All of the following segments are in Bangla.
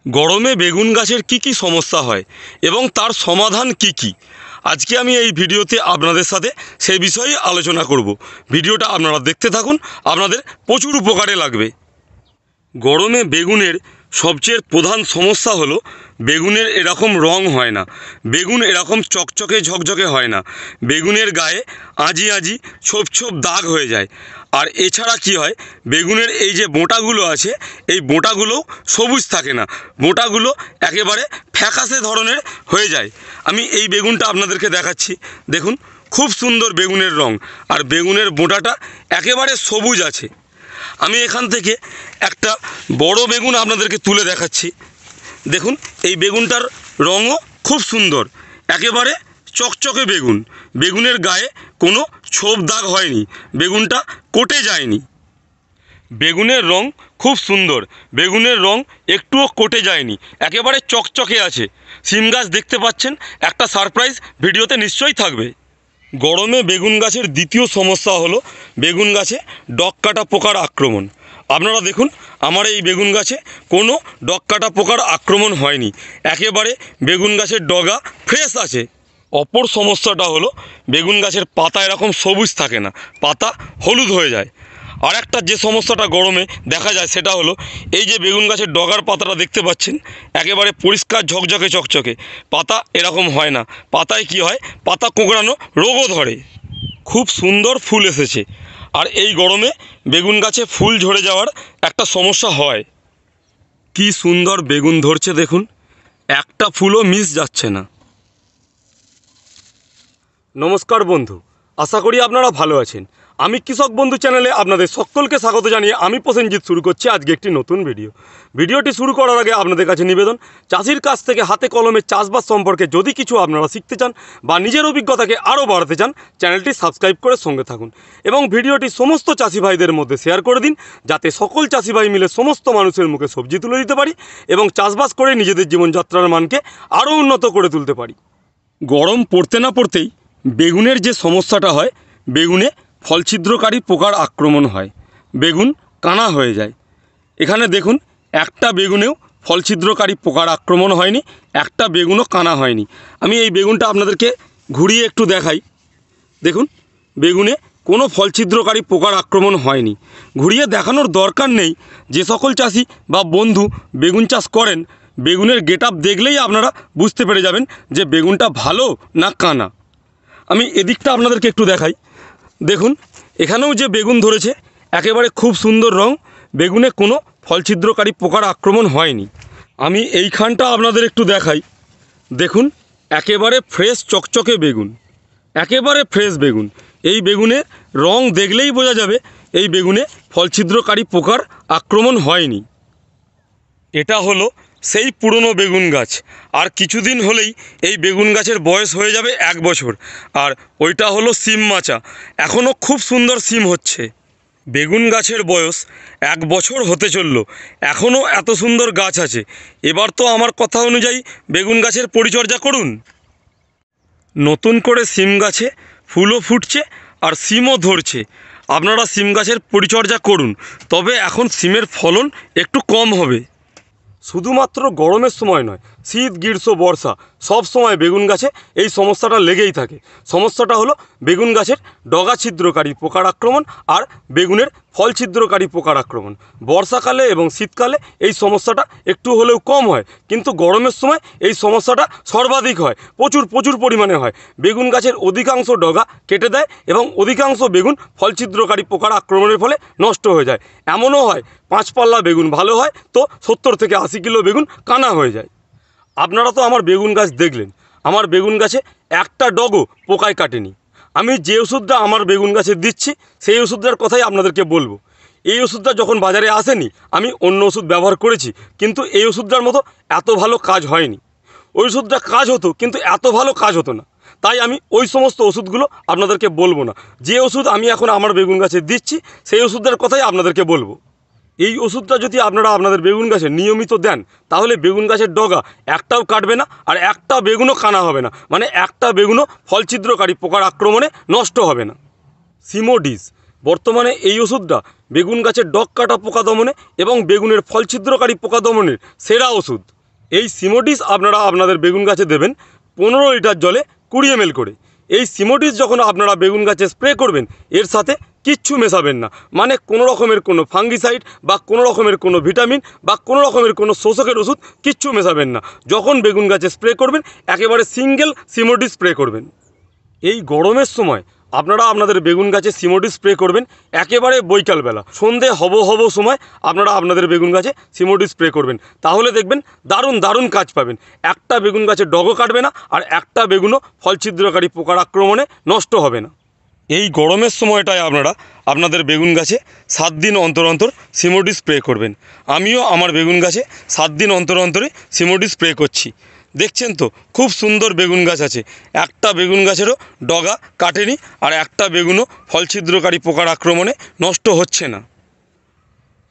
গরমে বেগুন গাছের কি সমস্যা হয় এবং তার সমাধান কি আজকে আমি এই ভিডিওতে আপনাদের সাথে সেই বিষয়ে আলোচনা করব। ভিডিওটা আপনারা দেখতে থাকুন, আপনাদের প্রচুর উপকারে লাগবে। গরমে বেগুনের সবচেয়ে প্রধান সমস্যা হলো বেগুনের এরকম রং হয় না, বেগুন এরকম চকচকে ঝকঝকে হয় না, বেগুনের গায়ে আজি আজি ছোপ ছোপ দাগ হয়ে যায়। আর এছাড়া কি হয়, বেগুনের এই যে বোঁটাগুলো আছে এই বোঁটাগুলোও সবুজ থাকে না, বোঁটাগুলো একেবারে ফ্যাকাশে ধরনের হয়ে যায়। আমি এই বেগুনটা আপনাদেরকে দেখাচ্ছি, দেখুন খুব সুন্দর বেগুনের রং, আর বেগুনের বোঁটাটা একেবারে সবুজ আছে। আমি এখান থেকে একটা বড় বেগুন আপনাদেরকে তুলে দেখাচ্ছি, দেখুন এই বেগুনটার রঙও খুব সুন্দর, একেবারে চকচকে বেগুন, বেগুনের গায়ে কোনো ছোপ দাগ হয়নি, বেগুনটা কোটে যায়নি। বেগুনের রং খুব সুন্দর, বেগুনের রং একটুও কোটে যায়নি, একেবারে চকচকে আছে। সিম গাছ দেখতে পাচ্ছেন, একটা সারপ্রাইজ ভিডিওতে নিশ্চয়ই থাকবে। গরমে বেগুন গাছের দ্বিতীয় সমস্যা হলো বেগুন গাছে ডগকাটা পোকার আক্রমণ। আপনারা দেখুন আমার এই বেগুন গাছে কোনো ডগকাটা পোকার আক্রমণ হয়নি, একেবারে বেগুন গাছের ডগা ফ্রেশ আছে। অপর সমস্যাটা হলো বেগুন গাছের পাতা এরকম সবুজ থাকে না, পাতা হলুদ হয়ে যায়। আর একটা যে সমস্যাটা গরমে দেখা যায় সেটা হলো এই যে বেগুন গাছের ডগার পাতাটা দেখতে পাচ্ছেন, একেবারে পরিষ্কার ঝকঝকে চকচকে, পাতা এরকম হয় না, পাতায় কি হয়, পাতা কোঁকড়ানো রোগও ধরে। খুব সুন্দর ফুল এসেছে, আর এই গরমে বেগুন গাছে ফুল ঝরে যাওয়ার একটা সমস্যা হয়। কি সুন্দর বেগুন ধরছে দেখুন, একটা ফুলও মিস যাচ্ছে না। নমস্কার বন্ধু, আশা করি আপনারা ভালো আছেন। আমি কৃষক বন্ধু চ্যানেলে আপনাদের সকলকে স্বাগত জানিয়ে আমি প্রসেনজিৎ শুরু করছি আজকে একটি নতুন ভিডিওটি শুরু করার আগে আপনাদের কাছে নিবেদন, চাষির কাছ থেকে হাতে কলমে চাষবাস সম্পর্কে যদি কিছু আপনারা শিখতে চান বা নিজের অভিজ্ঞতাকে আরও বাড়াতে চান, চ্যানেলটি সাবস্ক্রাইব করে সঙ্গে থাকুন এবং ভিডিওটি সমস্ত চাষি ভাইদের মধ্যে শেয়ার করে দিন, যাতে সকল চাষি ভাই মিলে সমস্ত মানুষের মুখে সবজি তুলে দিতে পারি এবং চাষবাস করে নিজেদের জীবনযাত্রার মানকে আরও উন্নত করে তুলতে পারি। গরম পড়তে না পড়তেই বেগুনের যে সমস্যাটা হয়, বেগুনে ফলছিদ্রকারী পোকার আক্রমণ হয়, বেগুন কানা হয়ে যায়। এখানে দেখুন একটা বেগুনেও ফলছিদ্রকারী পোকার আক্রমণ হয়নি, একটা বেগুনও কানা হয়নি। আমি এই বেগুনটা আপনাদেরকে ঘুরিয়ে একটু দেখাই, দেখুন বেগুনে কোনো ফলছিদ্রকারী পোকার আক্রমণ হয়নি। ঘুরিয়ে দেখানোর দরকার নেই, যে সকল চাষি বা বন্ধু বেগুন চাষ করেন বেগুনের গেটআপ দেখলেই আপনারা বুঝতে পেরে যাবেন যে বেগুনটা ভালো না কানা। আমি এদিকটা আপনাদেরকে একটু দেখাই, দেখুন এখানেও যে বেগুন ধরেছে একেবারে খুব সুন্দর রং, বেগুনে কোনো ফলছিদ্রকারী পোকার আক্রমণ হয়নি। আমি এইখানটা আপনাদের একটু দেখাই, দেখুন একেবারে ফ্রেশ চকচকে বেগুন, একেবারে ফ্রেশ বেগুন। এই বেগুনের রং দেখলেই বোঝা যাবে এই বেগুনে ফলছিদ্রকারী পোকার আক্রমণ হয়নি। এটা হলো সেই পুরনো বেগুন গাছ, আর কিছুদিন হলেই এই বেগুন গাছের বয়স হয়ে যাবে 1 বছর। আর ওইটা হলো সিম মাচা, এখনও খুব সুন্দর সিম হচ্ছে। বেগুন গাছের বয়স 1 বছর হতে চললো, এখনও এত সুন্দর গাছ আছে। এবার তো আমার কথা অনুযায়ী বেগুন গাছের পরিচর্যা করুন। নতুন করে সিম গাছে ফুলও ফুটছে আর সিমও ধরছে, আপনারা সিম গাছের পরিচর্যা করুন, তবে এখন সিমের ফলন একটু কম হবে। শুধুমাত্র গরমের সময় নয়, শীত গ্রীষ্ম বর্ষা সব সময় বেগুন গাছে এই সমস্যাটা লেগেই থাকে। সমস্যাটা হলো বেগুন গাছের ডগা ছিদ্রকারী পোকার আক্রমণ আর বেগুনের ফল ছিদ্রকারী পোকার আক্রমণ। বর্ষাকালে এবং শীতকালে এই সমস্যাটা একটু হলেও কম হয়, কিন্তু গরমের সময় এই সমস্যাটা সর্বাধিক হয়, প্রচুর পরিমাণে হয়। বেগুন গাছের অধিকাংশ ডগা কেটে দেয় এবং অধিকাংশ বেগুন ফল ছিদ্রকারী পোকার আক্রমণের ফলে নষ্ট হয়ে যায়। এমনও হয় 5 পাল্লা বেগুন ভালো হয় তো 70 থেকে 80 কিলো বেগুন কানা হয়ে যায়। আপনারা তো আমার বেগুন গাছ দেখলেন, আমার বেগুন গাছে একটা ডগও পোকায় কাটেনি। আমি যে ওষুধটা আমার বেগুন গাছে দিচ্ছি সেই ওষুধটার কথাই আপনাদেরকে বলবো। এই ওষুধটা যখন বাজারে আসেনি আমি অন্য ওষুধ ব্যবহার করেছি, কিন্তু এই ওষুধটার মতো এত ভালো কাজ হয়নি। ওই ওষুধটা কাজ হতো কিন্তু এত ভালো কাজ হতো না, তাই আমি ওই সমস্ত ওষুধগুলো আপনাদেরকে বলবো না। যে ওষুধ আমি এখন আমার বেগুন গাছে দিচ্ছি সেই ওষুধটার কথাই আপনাদেরকে বলবো। এই ওষুধটা যদি আপনারা আপনাদের বেগুন গাছে নিয়মিত দেন তাহলে বেগুন গাছের ডগা একটাও কাটবে না আর একটা বেগুনও কানা হবে না, মানে একটা বেগুনও ফলছিদ্রকারী পোকার আক্রমণে নষ্ট হবে না। সিমোডিস বর্তমানে এই ওষুধটা বেগুন গাছের ডগ কাটা পোকা দমনে এবং বেগুনের ফলছিদ্রকারী পোকা দমনের সেরা ওষুধ। এই সিমোডিস আপনারা আপনাদের বেগুন গাছে দেবেন 15 লিটার জলে 20 ml করে। এই সিমোডিস যখন আপনারা বেগুন গাছে স্প্রে করবেন এর সাথে কিচ্ছু মেশাবেন না, মানে কোনো রকমের কোনো ফাঙ্গিসাইড বা কোনো রকমের কোনো ভিটামিন বা কোনো রকমের কোনো শোষকের ওষুধ কিচ্ছু মেশাবেন না। যখন বেগুন গাছে স্প্রে করবেন একেবারে সিঙ্গেল সিমোডিস স্প্রে করবেন। এই গরমের সময় আপনারা আপনাদের বেগুন গাছে সিমোডিস স্প্রে করবেন একেবারে বৈকালবেলা, সন্ধে হব সময় আপনারা আপনাদের বেগুন গাছে সিমোডিস স্প্রে করবেন। তাহলে দেখবেন দারুণ দারুণ কাজ পাবেন। একটা বেগুন গাছে ডগও কাটবে না, আর একটা বেগুনও ফল ছিদ্রকারী পোকার আক্রমণে নষ্ট হবে না। এই গরমের সময়টায় আপনারা আপনাদের বেগুন গাছে 7 দিন অন্তর অন্তর সিমোডিস স্প্রে করবেন। আমিও আমার বেগুন গাছে 7 দিন অন্তর অন্তরে সিমোডিস স্প্রে করছি। দেখছেন তো খুব সুন্দর বেগুন গাছ আছে, একটা বেগুন গাছেরও ডগা কাটেনি, আর একটা বেগুনও ফল ছিদ্রকারী পোকার আক্রমণে নষ্ট হচ্ছে না।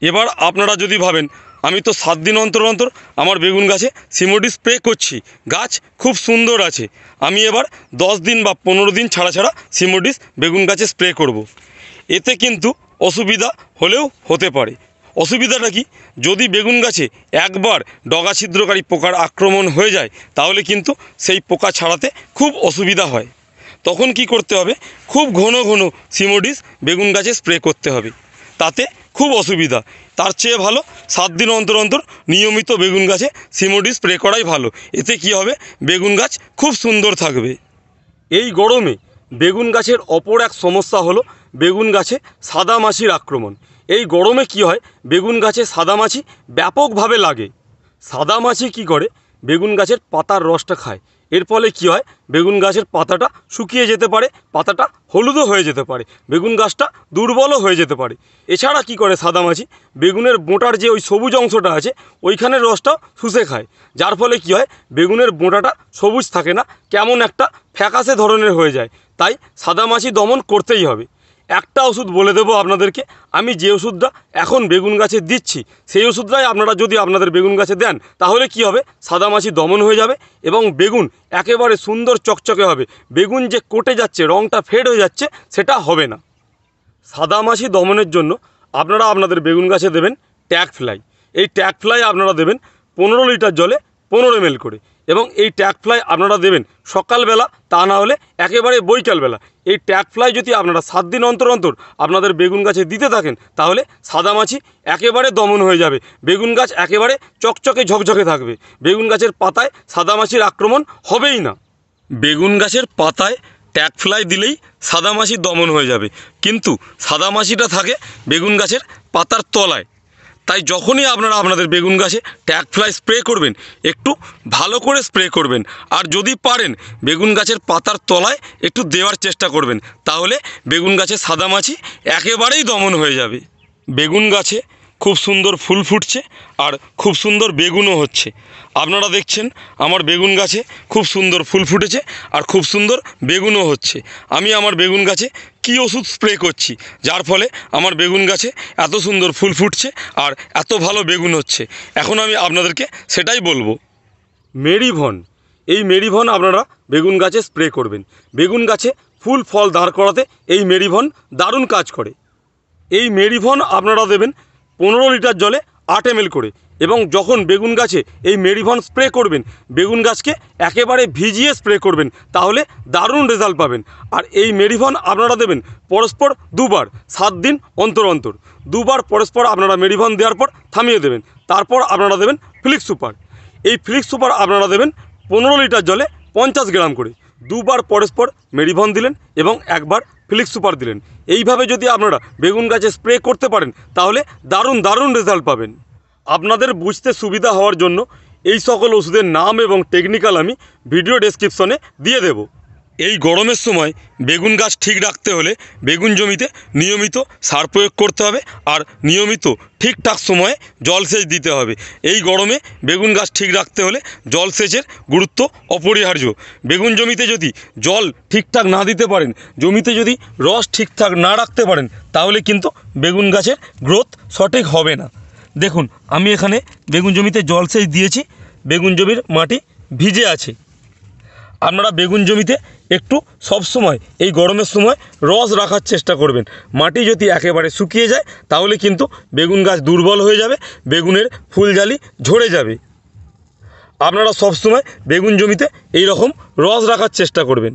এবার আপনারা যদি ভাবেন আমি তো 7 দিন অন্তর অন্তর আমার বেগুন গাছে সিমোডিস স্প্রে করছি, গাছ খুব সুন্দর আছে, আমি এবার 10 দিন বা 15 দিন ছাড়া ছাড়া সিমোডিস বেগুন গাছে স্প্রে করব। এতে কিন্তু অসুবিধা হলেও হতে পারে। অসুবিধাটা কি, যদি বেগুন গাছে একবার ডগা ছিদ্রকারী পোকার আক্রমণ হয়ে যায় তাহলে কিন্তু সেই পোকা ছাড়াতে খুব অসুবিধা হয়। তখন কি করতে হবে, খুব ঘন ঘন সিমোডিস বেগুন গাছে স্প্রে করতে হবে, তাতে খুব অসুবিধা। তার চেয়ে ভালো 7 দিন অন্তর অন্তর নিয়মিত বেগুন গাছে সিমোডিস স্প্রে করাই ভালো। এতে কি হবে, বেগুন গাছ খুব সুন্দর থাকবে। এই গরমে বেগুন গাছের অপর এক সমস্যা হলো বেগুন গাছে সাদা মাছির আক্রমণ। এই গরমে কি হয়, বেগুন গাছে সাদা মাছি ব্যাপকভাবে লাগে। সাদা মাছি কি করে, বেগুন গাছের পাতার রসটা খায়। এর ফলে কি হয়, বেগুন গাছের পাতাটা শুকিয়ে যেতে পারে, পাতাটা হলুদও হয়ে যেতে পারে, বেগুন গাছটা দুর্বলও হয়ে যেতে পারে। এছাড়া কি করে সাদা মাছি, বেগুনের বোঁটার যে ওই সবুজ অংশটা আছে ওইখানের রসটাও শুষে খায়, যার ফলে কি হয়, বেগুনের বোঁটাটা সবুজ থাকে না, কেমন একটা ফ্যাকাশে ধরনের হয়ে যায়। তাই সাদা মাছি দমন করতেই হবে। একটা ওষুধ বলে দেবো আপনাদেরকে, আমি যে ওষুধটা এখন বেগুন গাছে দিচ্ছি সেই ওষুধটাই আপনারা যদি আপনাদের বেগুন গাছে দেন তাহলে কি হবে, সাদা মাছি দমন হয়ে যাবে এবং বেগুন একেবারে সুন্দর চকচকে হবে। বেগুন যে কোটে যাচ্ছে, রঙটা ফেড হয়ে যাচ্ছে, সেটা হবে না। সাদা মাছি দমনের জন্য আপনারা আপনাদের বেগুন গাছে দেবেন ট্যাগ ফ্লাই। এই ট্যাগ ফ্লাই আপনারা দেবেন 15 লিটার জলে 15 ml করে, এবং এই ট্যাগ ফ্লাই আপনারা দেবেন সকালবেলা, তা না হলে একেবারে বৈকালবেলা। এই ট্যাগ ফ্লাই যদি আপনারা 7 দিন অন্তর অন্তর আপনাদের বেগুন গাছে দিতে থাকেন তাহলে সাদা মাছি একেবারে দমন হয়ে যাবে, বেগুন গাছ একেবারে চকচকে ঝকঝকে থাকবে, বেগুন গাছের পাতায় সাদা মাছির আক্রমণ হবেই না। বেগুন গাছের পাতায় ট্যাগ ফ্লাই দিলেই সাদা মাছি দমন হয়ে যাবে, কিন্তু সাদা মাছিটা থাকে বেগুন গাছের পাতার তলায়। তাই যখনই আপনারা আপনাদের বেগুন গাছে ট্যাগ ফ্লাই স্প্রে করবেন একটু ভালো করে স্প্রে করবেন, আর যদি পারেন বেগুন গাছের পাতার তলায় একটু দেওয়ার চেষ্টা করবেন, তাহলে বেগুন গাছের সাদা মাছি একেবারেই দমন হয়ে যাবে। বেগুন গাছে খুব সুন্দর ফুল ফুটছে আর খুব সুন্দর বেগুনও হচ্ছে। আপনারা দেখছেন আমার বেগুন গাছে খুব সুন্দর ফুল ফুটেছে আর খুব সুন্দর বেগুনও হচ্ছে। আমি আমার বেগুন গাছে কী ওষুধ স্প্রে করছি যার ফলে আমার বেগুন গাছে এত সুন্দর ফুল ফুটছে আর এত ভালো বেগুন হচ্ছে, এখন আমি আপনাদেরকে সেটাই বলবো। মেরিভন, এই মেরিভন আপনারা বেগুন গাছে স্প্রে করবেন। বেগুন গাছে ফুল ফল দাঁড় করাতে এই মেরিভন দারুণ কাজ করে। এই মেরিভন আপনারা দেবেন 15 লিটার জলে 8 ml করে, এবং যখন বেগুন গাছে এই মেরিভন স্প্রে করবেন বেগুন গাছকে একেবারে ভিজিয়ে স্প্রে করবেন, তাহলে দারুণ রেজাল্ট পাবেন। আর এই মেরিভন আপনারা দেবেন পরস্পর 2 বার, 7 দিন অন্তর অন্তর 2 বার পরস্পর আপনারা মেরিভন দেওয়ার পর থামিয়ে দেবেন। তারপর আপনারা দেবেন ফ্লিক্স সুপার। এই ফ্লিক্স সুপার আপনারা দেবেন 15 লিটার জলে 50 গ্রাম করে। 2 বার পরস্পর মেরিভন দিলেন এবং 1 বার ফ্লিক্স সুপার দিলেন। এইভাবে যদি আপনারা বেগুন গাছে স্প্রে করতে পারেন তাহলে দারুণ দারুণ রেজাল্ট পাবেন। আপনাদের বুঝতে সুবিধা হওয়ার জন্য এই সকল ওষুধের নাম এবং টেকনিক্যাল আমি ভিডিও ডেসক্রিপশনে দিয়ে দেব। এই গরমের সময় বেগুন গাছ ঠিক রাখতে হলে বেগুন জমিতে নিয়মিত সার প্রয়োগ করতে হবে আর নিয়মিত ঠিকঠাক সময়ে জলসেচ দিতে হবে। এই গরমে বেগুন গাছ ঠিক রাখতে হলে জলসেচের গুরুত্ব অপরিহার্য। বেগুন জমিতে যদি জল ঠিকঠাক না দিতে পারেন, জমিতে যদি রস ঠিকঠাক না রাখতে পারেন, তাহলে কিন্তু বেগুন গাছের গ্রোথ সঠিক হবে না। দেখুন আমি এখানে বেগুন জমিতে জলসেচ দিয়েছি, বেগুন জমির মাটি ভিজে আছে। আপনারা বেগুন জমিতে একটু সব সময় এই গরমের সময় রস রাখার চেষ্টা করবেন। মাটি যদি একেবারে শুকিয়ে যায় তাহলে কিন্তু বেগুন গাছ দুর্বল হয়ে যাবে, বেগুনের ফুলজালি ঝরে যাবে। আপনারা সবসময় বেগুন জমিতে এই রকম রস রাখার চেষ্টা করবেন।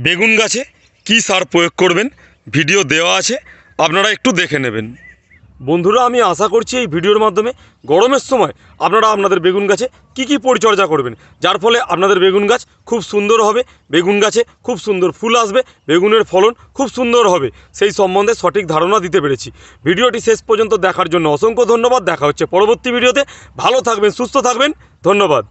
বেগুন গাছে কী সার প্রয়োগ করবেন ভিডিও দেওয়া আছে, আপনারা একটু দেখে নেবেন। বন্ধুরা, আমি আশা করছি এই ভিডিওর মাধ্যমে গরমের সময় আপনারা আপনাদের বেগুন গাছে কী পরিচর্যা করবেন, যার ফলে আপনাদের বেগুন গাছ খুব সুন্দর হবে, বেগুন গাছে খুব সুন্দর ফুল আসবে, বেগুনের ফলন খুব সুন্দর হবে, সেই সম্বন্ধে সঠিক ধারণা দিতে পেরেছি। ভিডিওটি শেষ পর্যন্ত দেখার জন্য অসংখ্য ধন্যবাদ। দেখা হচ্ছে পরবর্তী ভিডিওতে। ভালো থাকবেন, সুস্থ থাকবেন, ধন্যবাদ।